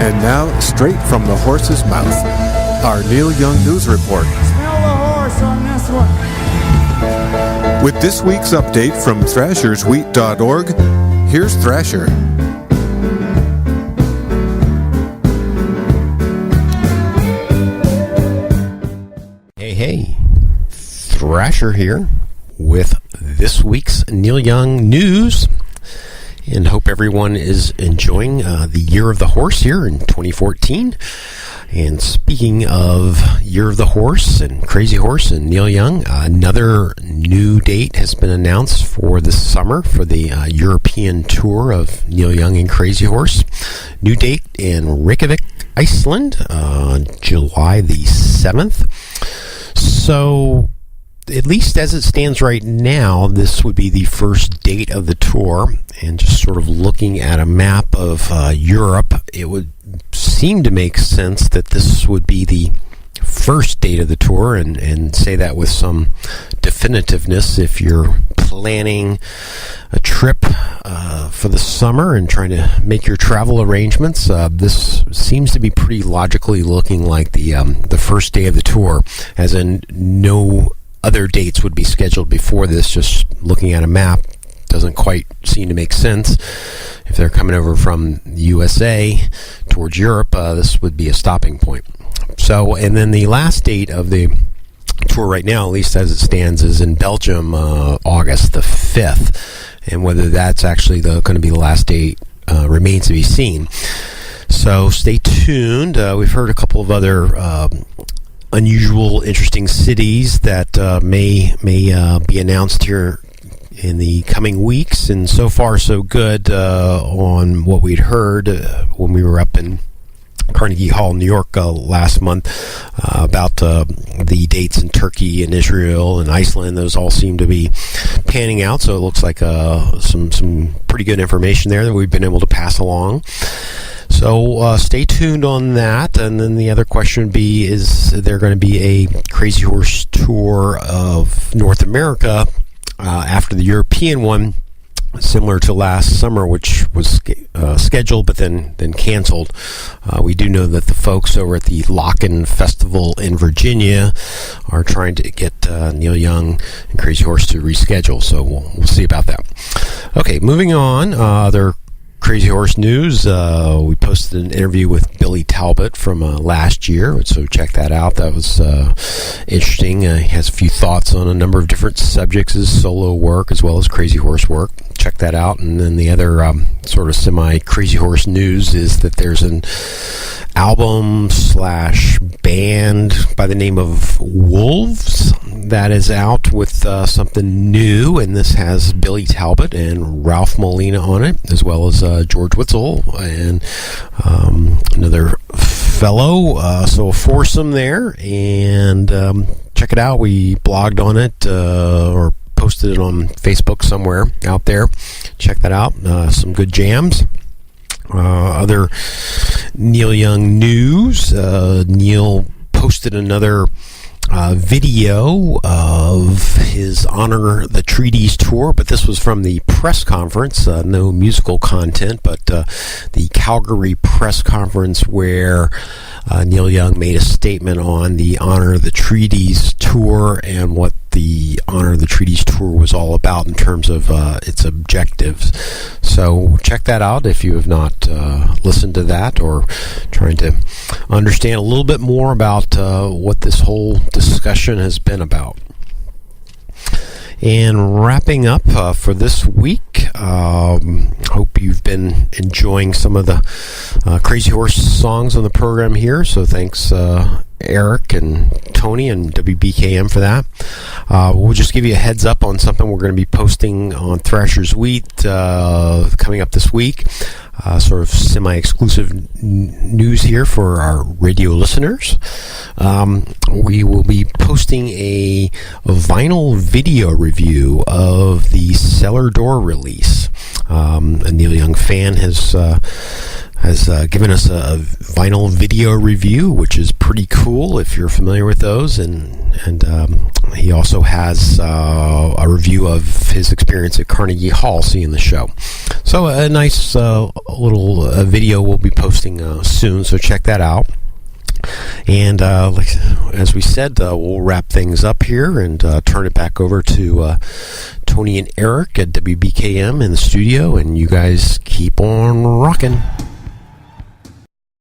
And now, straight from the horse's mouth, our Neil Young News Report. Smell the horse on this one. With this week's update from thrasherswheat.org, here's Thrasher. Hey, Thrasher here with this week's Neil Young News. And hope everyone is enjoying the Year of the Horse here in 2014. And speaking of Year of the Horse and Crazy Horse and Neil Young, another new date has been announced for this summer for the European tour of Neil Young and Crazy Horse. New date in Reykjavik, Iceland, July the 7th. So, at least as it stands right now, this would be the first date of the tour. And just sort of looking at a map of Europe, it would seem to make sense that this would be the first date of the tour, and say that with some definitiveness if you're planning a trip for the summer and trying to make your travel arrangements. This seems to be pretty logically looking like the first day of the tour, as in no other dates would be scheduled before this. Just looking at a map doesn't quite seem to make sense. If they're coming over from the USA towards Europe, this would be a stopping point. So, and then the last date of the tour right now, at least as it stands, is in Belgium, August the 5th. And whether that's actually going to be the last date remains to be seen. So stay tuned. We've heard a couple of other unusual, interesting cities that may be announced here in the coming weeks, and so far so good on what we'd heard when we were up in Carnegie Hall, New York last month about the dates in Turkey and Israel and Iceland. Those all seem to be panning out, so it looks like some pretty good information there that we've been able to pass along. So stay tuned on that. And then the other question would be, is there going to be a Crazy Horse tour of North America after the European one, similar to last summer, which was scheduled but then canceled? We do know that the folks over at the Lock-In Festival in Virginia are trying to get Neil Young and Crazy Horse to reschedule, so we'll see about that. Okay, moving on. Other Crazy Horse news. We posted an interview with Billy Talbot from last year, so check that out. That was interesting. He has a few thoughts on a number of different subjects, his solo work as well as Crazy Horse work. Check that out. And then the other sort of semi-Crazy Horse news is that there's an album/band by the name of Wolves that is out with something new, and this has Billy Talbot and Ralph Molina on it, as well as George Witzel and another fellow, so a foursome there. And check it out. We blogged on it or posted it on Facebook somewhere out there. Check that out. Some good jams. Other Neil Young news. Neil posted another video of his Honor the Treaties tour, but this was from the press conference, no musical content, but the Calgary press conference where Neil Young made a statement on the Honor the Treaties tour and what the Honor the Treaties tour was all about in terms of its objectives. So check that out if you have not listened to that, or trying to understand a little bit more about what this whole discussion has been about. And wrapping up for this week, hope you've been enjoying some of the Crazy Horse songs on the program here. So thanks, Eric and Tony and WBKM for that. We'll just give you a heads up on something we're going to be posting on Thrashers Wheat coming up this week. Sort of semi-exclusive news here for our radio listeners. We will be posting a vinyl video review of the Cellar Door release. A Neil Young fan has has given us a vinyl video review, which is pretty cool if you're familiar with those, and he also has a review of his experience at Carnegie Hall seeing the show. So a nice little video we'll be posting soon, so check that out. And as we said, we'll wrap things up here and turn it back over to Tony and Eric at WBKM in the studio, and you guys keep on rocking.